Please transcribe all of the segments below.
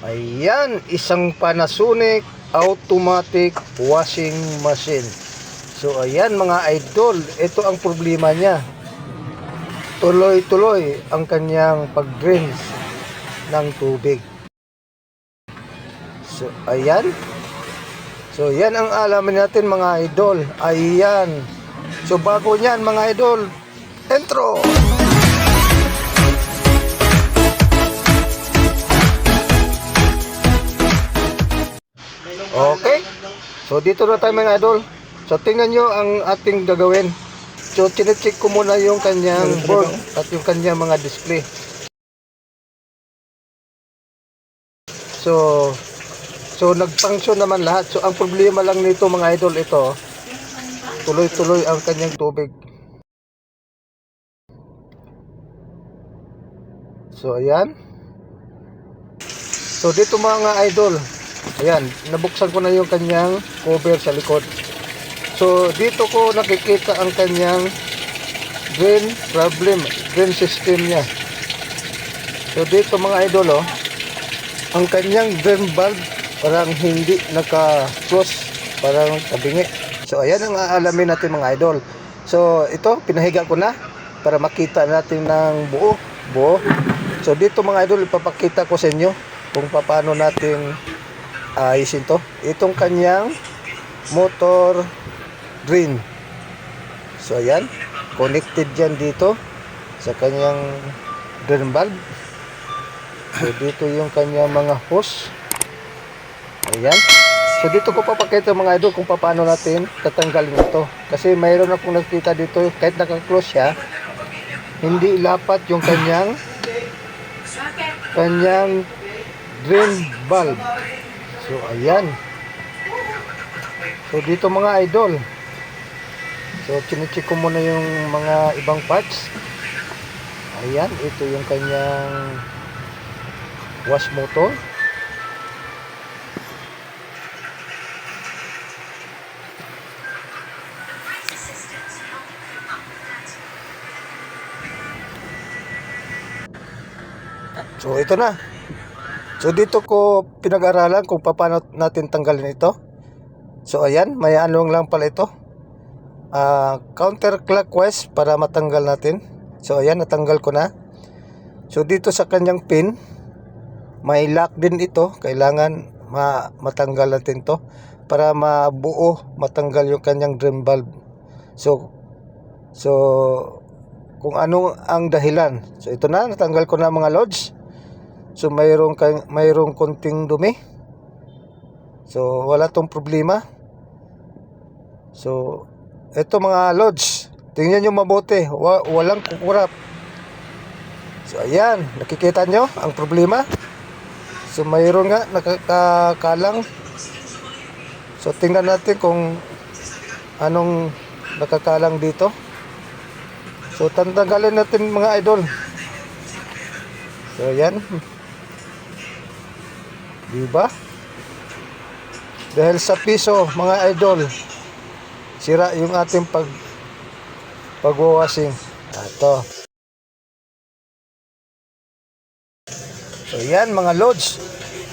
Ayan, isang Panasonic automatic washing machine. So ayan mga idol, ito ang problema niya. Tuloy-tuloy ang kanyang pag-rinse ng tubig. So ayan. So yan ang alamin natin mga idol. Ayan. So bago niyan mga idol, intro! Okay. So dito na tayo mga idol. So tingnan nyo ang ating gagawin. So chinecheck ko muna yung kanyang board at yung kanyang mga display. So nag-function naman lahat. So ang problema lang nito mga idol, ito tuloy-tuloy ang kanyang tubig. So ayan. So dito mga idol, ayan, nabuksan ko na yung kanyang cover sa likod. So dito ko nakikita ang kanyang drain problem, drain system niya. So dito mga idol, ang kanyang drain valve parang hindi naka-close, parang tabingi. So ayan ang aalamin natin mga idol. So ito pinahiga ko na para makita natin ng buo. So dito mga idol, ipapakita ko sa inyo kung paano natin ayusin to. Itong kanyang motor drain. So ayan, connected dyan dito sa kanyang drain valve. So dito yung kanyang mga hose. Ayan. So dito ko papakita mga idol kung paano natin tatanggalin ito. Kasi mayroon akong nakita dito, kahit naka-close siya, hindi lapat yung kanyang drain valve. So ayan. So dito mga idol, so chinecheck ko muna yung mga ibang parts. Ayan, ito yung kanyang wash motor. So ito na. So dito ko pinag-aralan kung paano natin tanggalin ito. So ayan, may anong lang pala ito, counterclockwise para matanggal natin. So ayan, natanggal ko na. So dito sa kanyang pin, may lock din ito. Kailangan matanggal natin to para mabuo, matanggal yung kanyang drain valve. So kung ano ang dahilan. So ito na, natanggal ko na mga lods. So mayroong konting dumi. So wala tong problema. So ito mga lods, tingnan nyo mabuti, walang kukurap. So ayan, nakikita nyo ang problema. So mayroon nga nakakakalang. So tingnan natin kung anong nakakalang dito. So tanggalin natin mga idol. So ayan, diba? Dahil sa piso mga idol, sira yung ating pag-washing. Ito. So yan mga lods,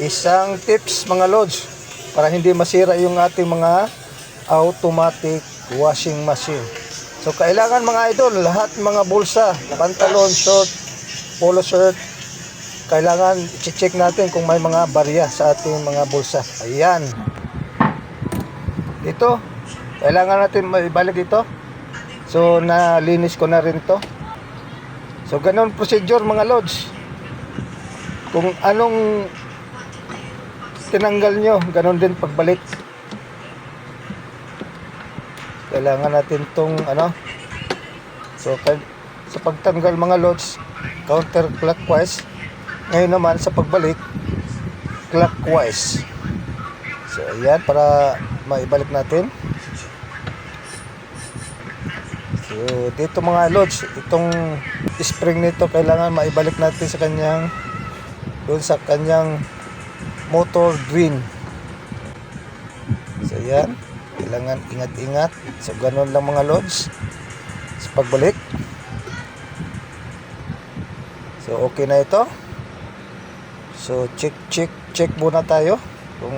isang tips mga lods para hindi masira yung ating mga automatic washing machine. So kailangan mga idol, lahat mga bulsa, pantalon, short, polo shirt, kailangan i-check natin kung may mga barya sa ating mga bulsa. Ayan. Dito, kailangan natin maibalik dito. So nalinis ko na rin to. So ganun procedure mga lods. Kung anong tinanggal nyo, ganun din pagbalik. Kailangan natin tong so sa pagtanggal mga lods, counterclockwise. Ngayon naman sa pagbalik, clockwise. So ayan, para maibalik natin. So dito mga lods, itong spring nito kailangan maibalik natin sa kanyang, doon sa kanyang motor drain. So ayan, kailangan ingat-ingat. So ganun lang mga lods sa pagbalik. So okay na ito. So check muna tayo kung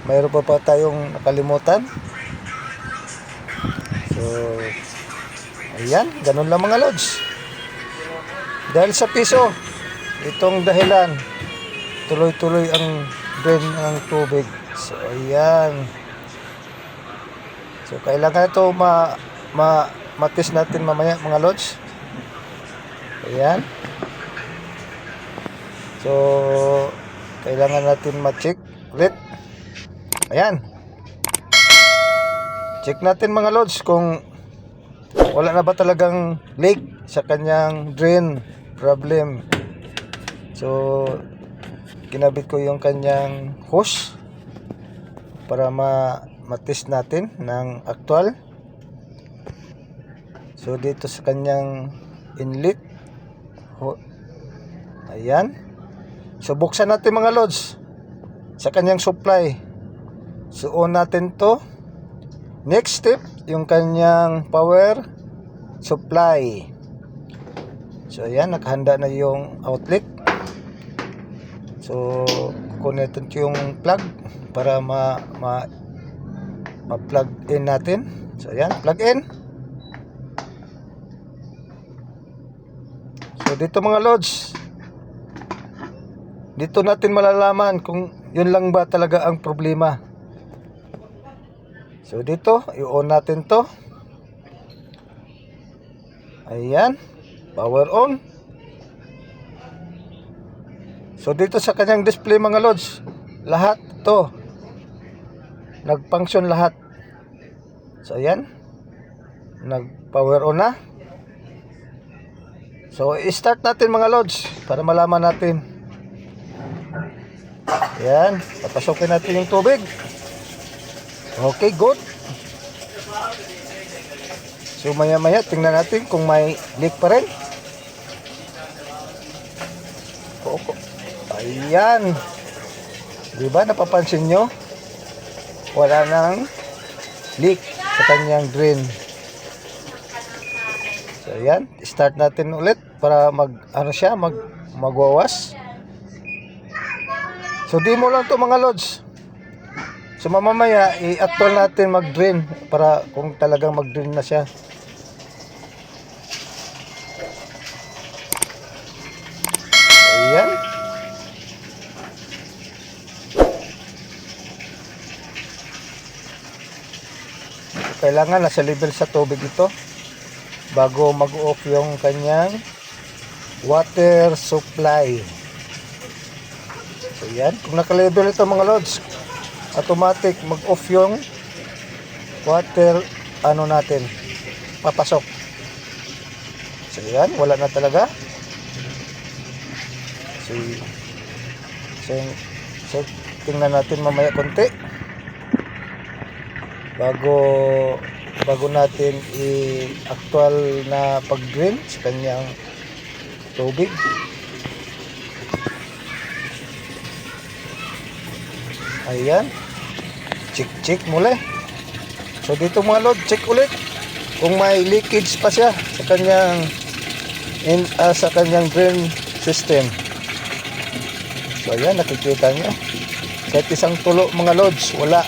mayroon pa tayong nakalimutan. So ayan, ganun lang mga lods. Dahil sa piso, itong dahilan, tuloy-tuloy ang drain ng tubig. So ayan. So kailangan ito matis natin mamaya mga lods. Ayan. So kailangan natin ma-check ulit. Ayan. Check natin mga lods kung wala na ba talagang leak sa kanyang drain problem. So kinabit ko yung kanyang hose para matest natin ng actual. So dito sa kanyang inlet, ayan. So buksan natin mga lods sa kanyang supply. So on natin to. Next step, yung kanyang power supply. So ayan, nakahanda na yung outlet. So kukunin natin yung plug para ma-plug in natin. So ayan, plug in. So dito mga lods, dito natin malalaman kung yun lang ba talaga ang problema. So dito, i-on natin to. Ayan, power on. So dito sa kanyang display mga lods, lahat to nag-function lahat. So ayan, nag-power on na. So i-start natin mga lods para malaman natin. Ayan, papasokin natin yung tubig. Okay, good. So maya tingnan natin kung may leak pa rin. Ayan. Diba napapansin nyo? Wala nang leak sa kanyang drain. So ayan, start natin ulit para magwawas. So di mo lang to mga lods. So mamamaya i-actual natin mag-drain para kung talagang mag-drain na siya. Ayan. Kailangan nasa level sa tubig ito bago mag-off yung kanyang water supply. So yan, kung naka-level ito mga lods, automatic mag-off yung water natin, papasok. So yan, wala na talaga. So tingnan natin mamaya konti bago natin i-actual na pag-drain sa kanyang tubig. Ayan, check muli. So dito mga load, check ulit kung may leakage pa siya sa kanyang drain system. So ayan, nakikita nyo kahit isang tulo mga loads, wala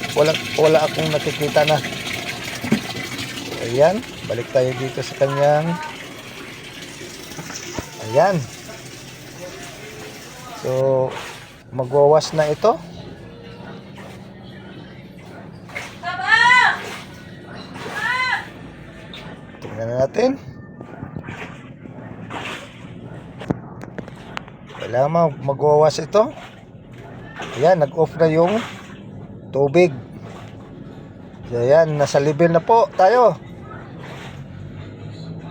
akong nakikita na. So ayan, balik tayo dito sa kanyang, ayan. So magwawas na ito. Tingnan natin. Kailangan magwawas ito. Ayan, nag-off na yung tubig. So ayan, nasa level na po tayo.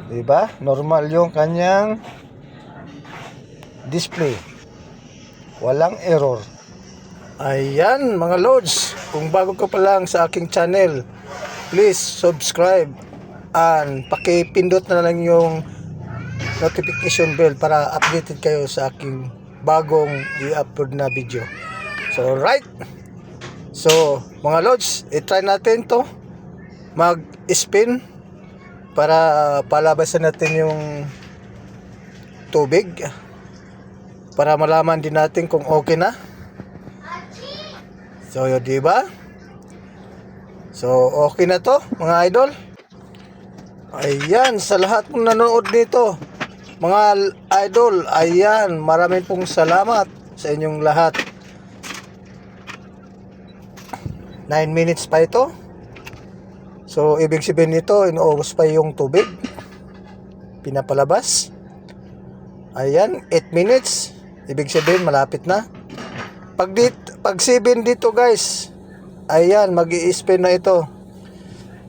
Diba? Normal yung kanyang display. Walang error. Ayan mga loads, kung bago ka pa lang sa aking channel, please subscribe and pakipindot na lang yung notification bell para updated kayo sa aking bagong i-upload na video. So right, so mga loads, i-try natin to mag-spin para palabasan natin yung tubig para malaman din natin kung okay na. So, yun, di ba? So, okay na to, mga idol. Ayan, sa lahat ng nanood dito, mga idol, ayan, maraming pong salamat sa inyong lahat. 9 minutes pa ito. So, ibig sabihin nito, inuubos pa yung tubig. Pinapalabas. Ayan, 8 minutes. Ibig sabihin, malapit na. Pag 7 dito guys, ayan, mag-i-spin na ito.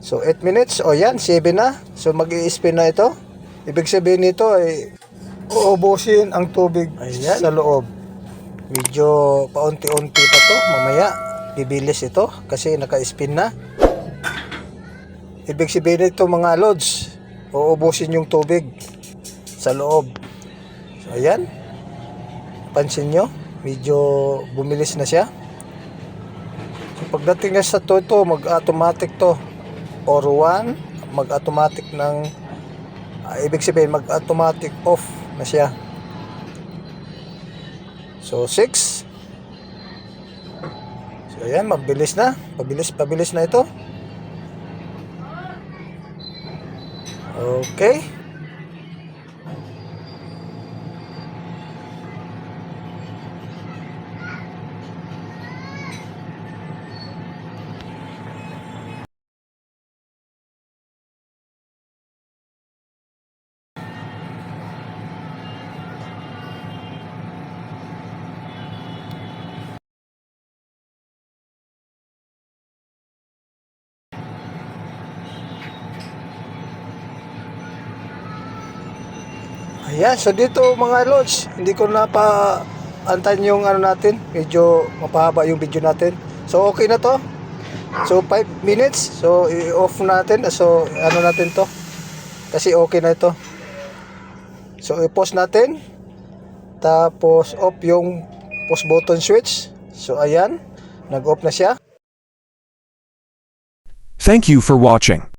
So 8 minutes, o yan, 7 na. So mag-i-spin na ito. Ibig sabihin nito ay uubusin ang tubig, ayan, sa loob. Medyo paunti-unti pa to. Mamaya, bibilis ito kasi naka-spin na. Ibig sabihin nito mga lods, uubusin yung tubig sa loob. So ayan, pansin nyo, medyo bumilis na siya. So pagdating na sa to, mag-automatic to. Or 1, mag-automatic ng ibig sabihin mag-automatic off na siya. So 6. So ayan, mabilis na. Pabilis na ito. Okay. Ayan, so dito mga lods, hindi ko na pa antayin yung ano natin, medyo mapahaba yung video natin. So okay na to. So 5 minutes, so i-off natin. So ano natin to, kasi okay na ito. So i-pause natin, tapos off yung pause button switch. So ayan, nag-off na siya. Thank you for watching.